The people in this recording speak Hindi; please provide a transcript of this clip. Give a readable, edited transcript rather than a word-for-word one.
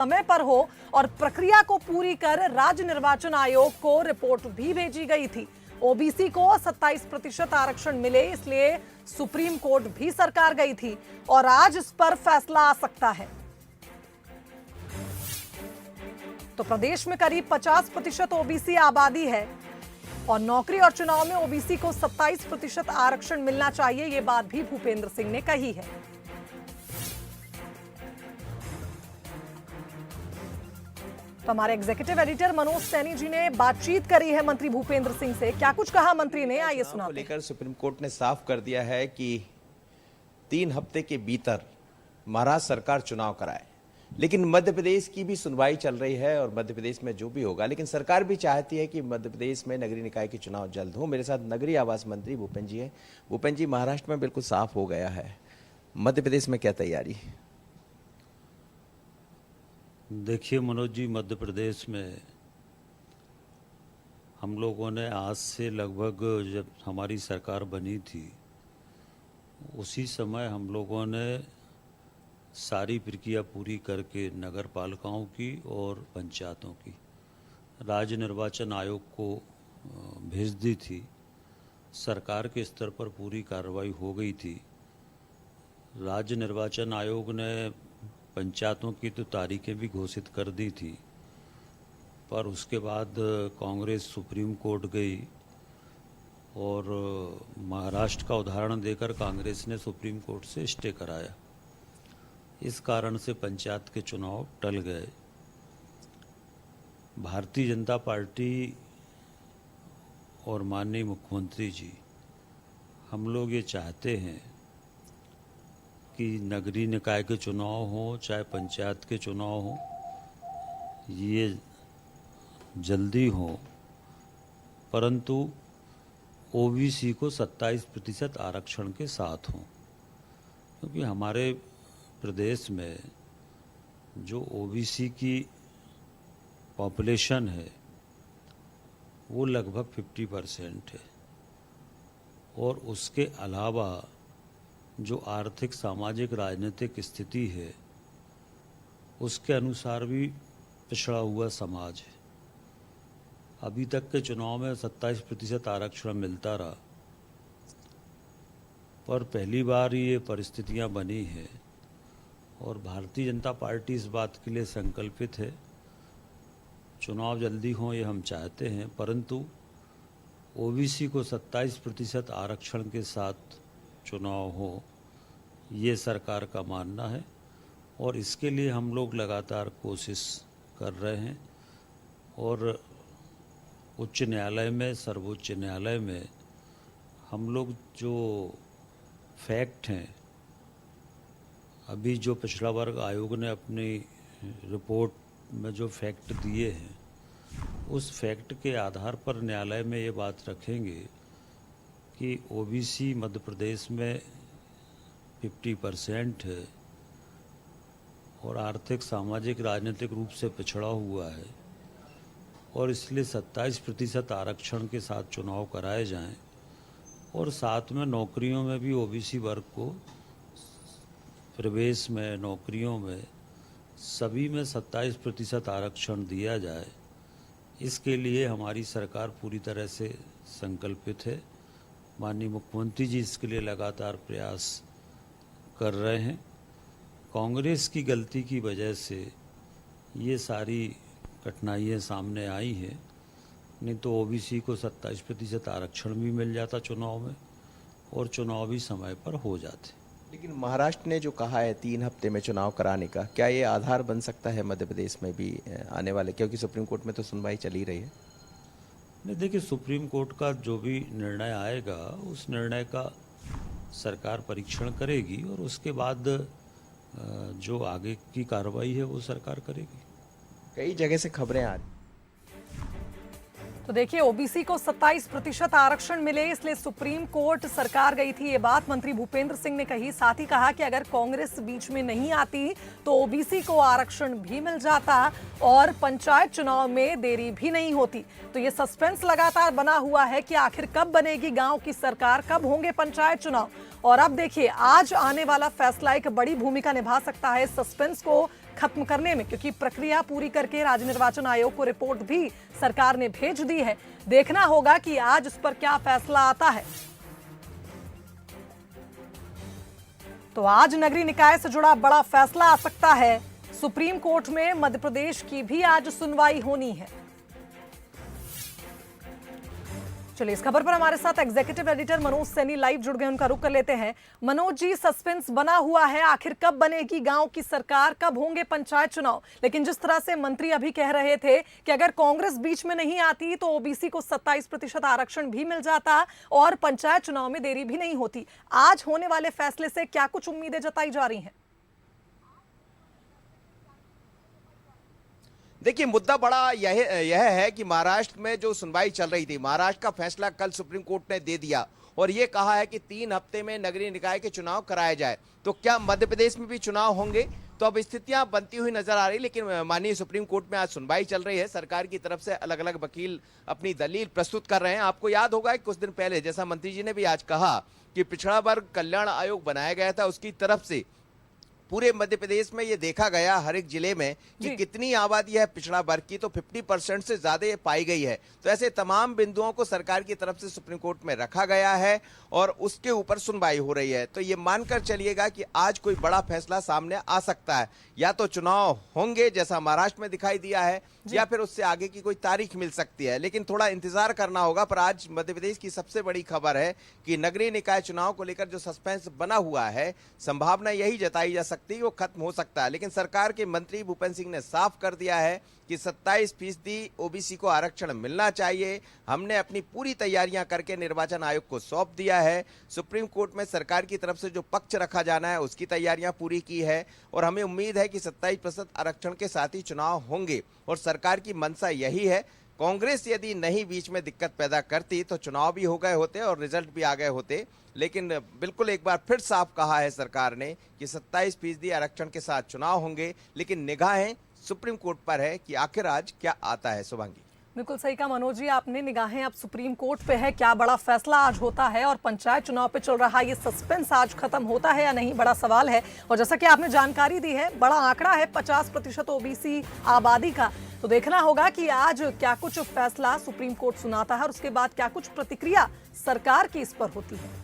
समय पर हो और प्रक्रिया को पूरी कर राज्य निर्वाचन आयोग को रिपोर्ट भी भेजी गई थी। ओबीसी को 27% आरक्षण मिले, इसलिए सुप्रीम कोर्ट भी सरकार गई थी और आज इस पर फैसला आ सकता है। तो प्रदेश में करीब 50% ओबीसी आबादी है और नौकरी और चुनाव में ओबीसी को 27% आरक्षण मिलना चाहिए, यह बात भी भूपेंद्र सिंह ने कही है। तो हमारे एग्जीक्यूटिव एडिटर मनोज सैनी जी ने बातचीत करी है मंत्री भूपेंद्र सिंह से। क्या कुछ कहा मंत्री ने, आइए सुनाते हैं। लेकर सुप्रीम कोर्ट ने साफ कर दिया है कि 3 हफ्ते के भीतर महाराष्ट्र सरकार चुनाव कराए, लेकिन मध्य प्रदेश की भी सुनवाई चल रही है और मध्य प्रदेश में जो भी होगा, लेकिन सरकार भी चाहती है कि मध्य प्रदेश में नगरीय निकाय के चुनाव जल्द हो। मेरे साथ नगरीय आवास मंत्री भूपेंद्र जी हैं। भूपेंद्र जी, महाराष्ट्र में बिल्कुल साफ हो गया है, मध्य प्रदेश में क्या तैयारी? देखिए मनोज जी, मध्य प्रदेश में हम लोगों ने आज से लगभग जब हमारी सरकार बनी थी उसी समय हम लोगों ने सारी प्रक्रिया पूरी करके नगर पालिकाओं की और पंचायतों की राज्य निर्वाचन आयोग को भेज दी थी। सरकार के स्तर पर पूरी कार्रवाई हो गई थी। राज्य निर्वाचन आयोग ने पंचायतों की तो तारीखें भी घोषित कर दी थी, पर उसके बाद कांग्रेस सुप्रीम कोर्ट गई और महाराष्ट्र का उदाहरण देकर कांग्रेस ने सुप्रीम कोर्ट से स्टे कराया। इस कारण से पंचायत के चुनाव टल गए। भारतीय जनता पार्टी और माननीय मुख्यमंत्री जी, हम लोग ये चाहते हैं कि नगरीय निकाय के चुनाव हो चाहे पंचायत के चुनाव हो, ये जल्दी हो, परंतु ओबीसी को 27% आरक्षण के साथ हो, क्योंकि हमारे प्रदेश में जो ओबीसी की पॉपुलेशन है वो लगभग 50% है और उसके अलावा जो आर्थिक सामाजिक राजनीतिक स्थिति है उसके अनुसार भी पिछड़ा हुआ समाज है। अभी तक के चुनाव में 27% आरक्षण मिलता रहा, पर पहली बार ये परिस्थितियां बनी है और भारतीय जनता पार्टी इस बात के लिए संकल्पित है। चुनाव जल्दी हो ये हम चाहते हैं, परंतु ओबीसी को 27% आरक्षण के साथ चुनाव हो, ये सरकार का मानना है और इसके लिए हम लोग लगातार कोशिश कर रहे हैं और उच्च न्यायालय में, सर्वोच्च न्यायालय में हम लोग जो फैक्ट हैं, अभी जो पिछड़ा वर्ग आयोग ने अपनी रिपोर्ट में जो फैक्ट दिए हैं, उस फैक्ट के आधार पर न्यायालय में ये बात रखेंगे कि ओबीसी मध्य प्रदेश में 50% है और आर्थिक सामाजिक राजनीतिक रूप से पिछड़ा हुआ है और इसलिए 27% आरक्षण के साथ चुनाव कराए जाएं और साथ में नौकरियों में भी ओबीसी वर्ग को प्रवेश में, नौकरियों में, सभी में 27% आरक्षण दिया जाए। इसके लिए हमारी सरकार पूरी तरह से संकल्पित है। माननीय मुख्यमंत्री जी इसके लिए लगातार प्रयास कर रहे हैं। कांग्रेस की गलती की वजह से ये सारी कठिनाइयाँ सामने आई हैं, नहीं तो ओबीसी को 27% आरक्षण भी मिल जाता चुनाव में और चुनाव भी समय पर हो जाते। लेकिन महाराष्ट्र ने जो कहा है 3 हफ्ते में चुनाव कराने का, क्या ये आधार बन सकता है मध्य प्रदेश में भी आने वाले, क्योंकि सुप्रीम कोर्ट में तो सुनवाई चल ही रही है? नहीं, देखिए, सुप्रीम कोर्ट का जो भी निर्णय आएगा उस निर्णय का सरकार परीक्षण करेगी और उसके बाद जो आगे की कार्रवाई है वो सरकार करेगी। कई जगह से खबरें आ रही। तो देखिए, ओबीसी को 27% आरक्षण मिले, इसलिए सुप्रीम कोर्ट सरकार गई थी, ये बात मंत्री भूपेंद्र सिंह ने कही। साथ ही कहा कि अगर कांग्रेस बीच में नहीं आती तो ओबीसी को आरक्षण भी मिल जाता और पंचायत चुनाव में देरी भी नहीं होती। तो ये सस्पेंस लगातार बना हुआ है कि आखिर कब बनेगी गांव की सरकार, कब होंगे पंचायत चुनाव। और अब देखिए, आज आने वाला फैसला एक बड़ी भूमिका निभा सकता है सस्पेंस को खत्म करने में, क्योंकि प्रक्रिया पूरी करके राज्य निर्वाचन आयोग को रिपोर्ट भी सरकार ने भेज दी है। देखना होगा कि आज इस पर क्या फैसला आता है। तो आज नगरीय निकाय से जुड़ा बड़ा फैसला आ सकता है। सुप्रीम कोर्ट में मध्य प्रदेश की भी आज सुनवाई होनी है। चलिए, इस खबर पर हमारे साथ executive editor Manoj Saini live जुड़ गए, उनका रुख कर लेते हैं। मनोज जी, सस्पेंस बना हुआ है, आखिर कब बनेगी गांव की सरकार, कब होंगे पंचायत चुनाव? लेकिन जिस तरह से मंत्री अभी कह रहे थे कि अगर कांग्रेस बीच में नहीं आती तो ओबीसी को 27% आरक्षण भी मिल जाता और पंचायत चुनाव में देरी भी नहीं होती। आज होने वाले फैसले से क्या कुछ उम्मीदें जताई जा रही हैं? देखिए, मुद्दा बड़ा यह है कि महाराष्ट्र में जो सुनवाई चल रही थी, महाराष्ट्र का फैसला कल सुप्रीम कोर्ट ने दे दिया और ये कहा है कि 3 हफ्ते में नगरीय निकाय के चुनाव कराए जाए। तो क्या मध्य प्रदेश में भी चुनाव होंगे? तो अब स्थितियां बनती हुई नजर आ रही, लेकिन माननीय सुप्रीम कोर्ट में आज सुनवाई चल रही है। सरकार की तरफ से अलग अलग वकील अपनी दलील प्रस्तुत कर रहे हैं। आपको याद होगा कि कुछ दिन पहले, जैसा मंत्री जी ने भी आज कहा, कि पिछड़ा वर्ग कल्याण आयोग बनाया गया था, उसकी तरफ से पूरे मध्य प्रदेश में ये देखा गया हर एक जिले में कि कितनी आबादी है पिछड़ा वर्ग की, तो 50% से ज्यादा पाई गई है। तो ऐसे तमाम बिंदुओं को सरकार की तरफ से सुप्रीम कोर्ट में रखा गया है और उसके ऊपर सुनवाई हो रही है। तो ये मानकर चलिएगा कि आज कोई बड़ा फैसला सामने आ सकता है। या तो चुनाव होंगे जैसा महाराष्ट्र में दिखाई दिया है, या फिर उससे आगे की कोई तारीख मिल सकती है, लेकिन थोड़ा इंतजार करना होगा। पर आज मध्य प्रदेश की सबसे बड़ी खबर है कि नगरीय निकाय चुनाव को लेकर जो सस्पेंस बना हुआ है, संभावना यही जताई जा सकती है वो खत्म हो सकता है। लेकिन सरकार के मंत्री भूपेंद्र सिंह ने साफ कर दिया है कि 27% ओबीसी को आरक्षण मिलना चाहिए। हमने अपनी पूरी तैयारियां करके निर्वाचन आयोग को सौंप दिया है। सुप्रीम कोर्ट में सरकार की तरफ से जो पक्ष रखा जाना है उसकी तैयारियां पूरी की है और हमें उम्मीद है कि 27% आरक्षण के साथ ही चुनाव होंगे। और सरकार की मंशा यही है। कांग्रेस यदि नहीं बीच में दिक्कत पैदा करती तो चुनाव भी हो गए होते और रिजल्ट भी आ गए होते। लेकिन बिल्कुल एक बार फिर साफ कहा है सरकार ने कि 27% आरक्षण के साथ चुनाव होंगे। लेकिन निगाहें सुप्रीम कोर्ट पर है कि आखिर आज क्या आता है। शुभांगी, बिल्कुल सही कहा मनोज जी आपने, निगाहें अब सुप्रीम कोर्ट पे है, क्या बड़ा फैसला आज होता है और पंचायत चुनाव पे चल रहा ये सस्पेंस आज खत्म होता है या नहीं, बड़ा सवाल है। और जैसा कि आपने जानकारी दी है, बड़ा आंकड़ा है 50% ओबीसी आबादी का। तो देखना होगा कि आज क्या कुछ फैसला सुप्रीम कोर्ट सुनाता है और उसके बाद क्या कुछ प्रतिक्रिया सरकार की इस पर होती है।